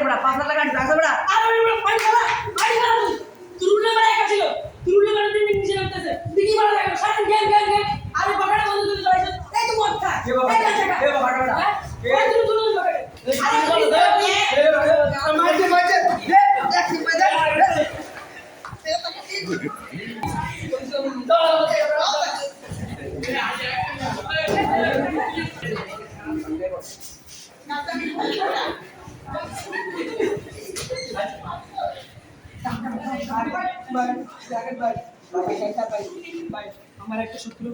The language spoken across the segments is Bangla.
বড়া 5 লাখ টাকা আছে বড়া আরে ভাই খেলা তুরুলে মারা একা ছিল তুরুলে মারা দিন নিচে নামতেছে দিকি মারা লাগে সারা গেম আরে বাবাটা বন্ধ করে চলে এই তো মত খা কে বাবা কে বাবা বড়া ওই তুরুলে বাবাটা আরে বলো মাঝে মাঝে দেখি মাঝে আমার একটা শত্রু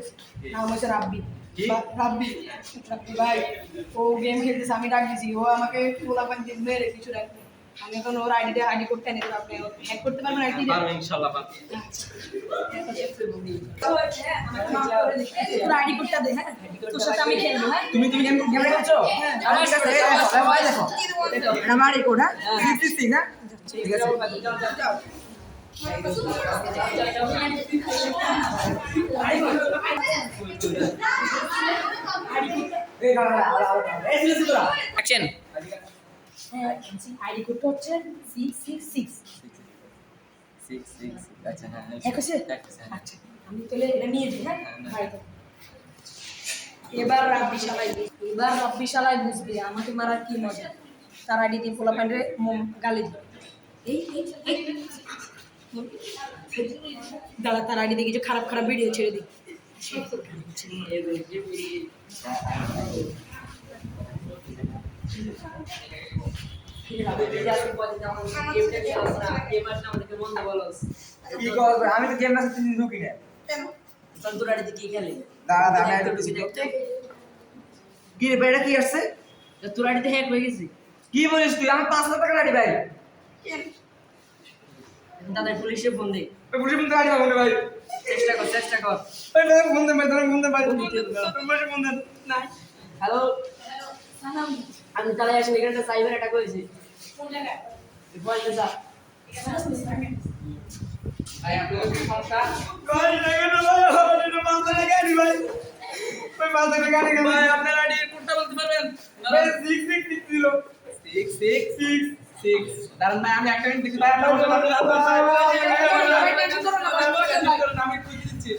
নাম হচ্ছে রাব্বি ভাই ও গেম খেলতেছে আমি ডাক দিছি ও আমাকে পোলাপান দিয়ে মেরে কিছু রাখবে আমি এখন ওর আইডি করতে নেই আপনি হ্যাক করতে পারবেন আইডি পারবো ইনশাআল্লাহ পারবো। তোর আইডি করতে দে হ্যাঁ তোর সাথে আমি খেলবো হ্যাঁ তুমি গেম খেলছো আমার কাছে ভাই দেখো এটা মারি কোড হ্যাঁ 66 হ্যাঁ ঠিক আছে যাও অ্যাকশন। আইডি করতে হচ্ছে 666 আচ্ছা হ্যাঁ আচ্ছা আমি তাহলে এটা নিয়ে যাই হ্যাঁ বাড়িতে এবার রাব্বি শালাই বুঝবি আমাকে মারার কি মজা তার আইডি দিয়ে পোলা প্যান্টে গালি দিল এই দাদা তার আইডি দিয়ে কিছু খারাপ ভিডিও ছেড়ে দিই কি করব আমি তো গেম না তুমি ঢুকি না চল তোর আইডি কি খেলে দাঁড়া দাঁড়া একটু কি রে বেটা কি আসছে তোর আইডিতে হ্যাক হয়ে গেছে কি বলিস তুই আমি 5 লাখ টাকা গাড়ি ভাই দাদা পুলিশে ফোন দে ওই বুঝি বন্ধ গাড়ি ভাই ভাই চেষ্টা কর ওই ভাই ফোন দে ভাই তোর ফোন দে ভাই তোমার ফোন দে না হ্যালো আমি তাহলে আসলে এখানে সাইবার অ্যাটাক হয়েছে কোন জায়গায় বলতে যা ভাই আপনার কি সমস্যা? ভাই লাগে না ভাই এটা 5 লাখ গাড়ি ভাই ওই 5 লাখ গাড়ি ভাই আপনার আইডি কোডটা বলতে পারবেন? ভাই 666 ছিল 666 দাঁড়ান ভাই আমি একটা মিনিট দেখি ভাই আপনার আমি খুঁজে দিচ্ছি।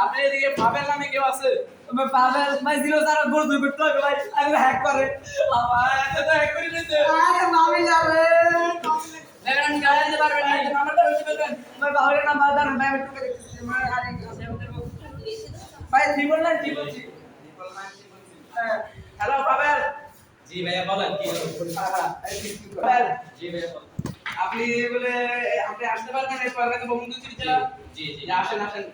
আপনি এদিকে পাবেল নামে কেউ আছে? मैं पागल मैं जिरो सारा गोल दूर बैठा है भाई अरे हैक कर रे আমার এত তো হ্যাক করে নিতে अरे मामी जा रे দেখেন আমি গাড়ি দিতে পারবেন না নাম্বারটা বলতে পারবেন मैं बाहर ना बात ना मैं बैठ के मैं अरे भाई ट्रिपल ना ट्रिपल सी हेलो पागल জি ভাইয়া বলেন কি पागल জি ভাইয়া বলেন আপনি বলে আপনি আসতে পারবেন এই পাগল তো বন্ধু চিঠি জি জি আসেন আসেন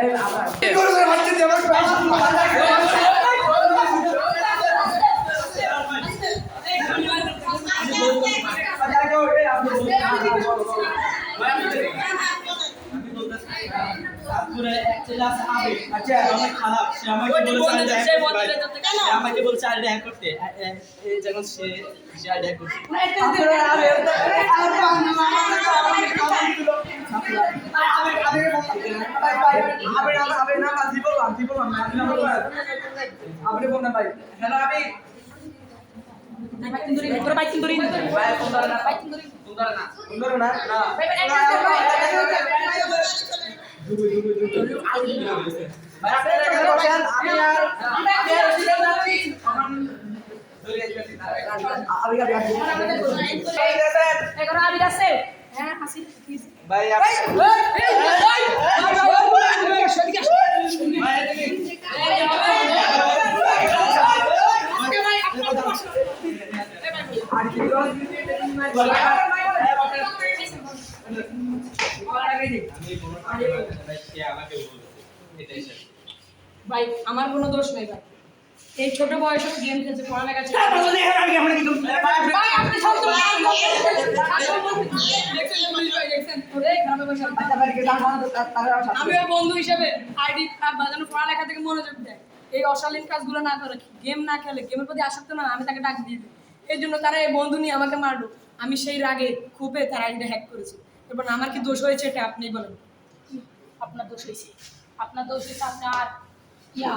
এই আমার কি করে বাচ্চা দিয়ে আমার আমাকে বলছে আইডি হ্যাক করতে এই যখন সে আইডি হ্যাক করতে আপনি বলুন ভাই হ্যালো আমি তোর বাইক কিন ধরি ভাই ফোন ধরে না বাইক কিন ধরি সুন্দর না সুন্দর না না ভাই আপনি এখানে বসেন আমি আর সিরিয়াল যাচ্ছি আমি এখন আবি আছে হ্যাঁ হাসি প্লিজ ভাই ভাই আমার কোনো দোষ নেই ভাই এই ছোট বয়সে গেম খেলছে পড়ালেখা ছিল ভাই আপনি সব তো আমিও বন্ধু হিসেবে আইডি বাজানো পড়ালেখা থেকে মনোযোগ দেয় এই অশালীন কাজগুলো না করে গেম না খেলে গেমের প্রতি আসক্ত না আমি তাকে ডাক দিয়ে দিই এই জন্য তারা এই বন্ধু নিয়ে আমাকে মারলো আমি সেই রাগে খুবই তার আইডিটা হ্যাক করেছি এবার আমার কি দোষ হয়েছে এটা আপনি বলেন আপনার দোষ হয়েছে আপনার দোষ হয়েছে আপনি আর ইয়া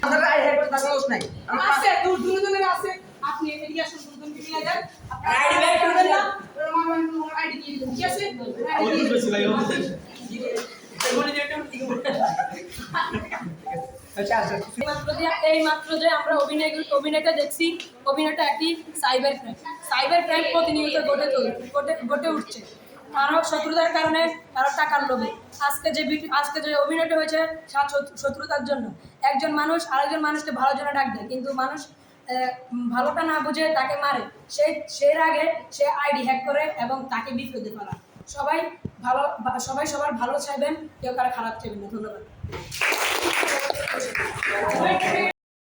আমাদের আইডি হ্যাক করতে দোষ নাই আছে দুজনের আছে আপনি এদিকে আসুন দুজনকে মিলে যান আইডি ব্যাক করবেন না আমার আইডি দিয়ে দিন ঠিক আছে ও কি বলছিল ভাই ও এই মাত্র যে আমরা অভিনয়টা দেখছি অভিনয়টা একটি সাইবার ক্রাইম প্রতিনিয়ত ঘটে উঠছে কারণ শত্রুতার কারণে কারো টাকার লোভে আজকে যে অভিনয়টা হয়েছে শত্রুতার জন্য একজন মানুষ আরেকজন মানুষকে ভালো জন্য ডাক দেয় কিন্তু মানুষ ভালোটা না বুঝে তাকে মারে সেই আগে সে আইডি হ্যাক করে এবং তাকে বিপদে ফেলায় সবাই সবার ভালো চাইবেন কেউ কারো খারাপ চাইবেন না ধন্যবাদ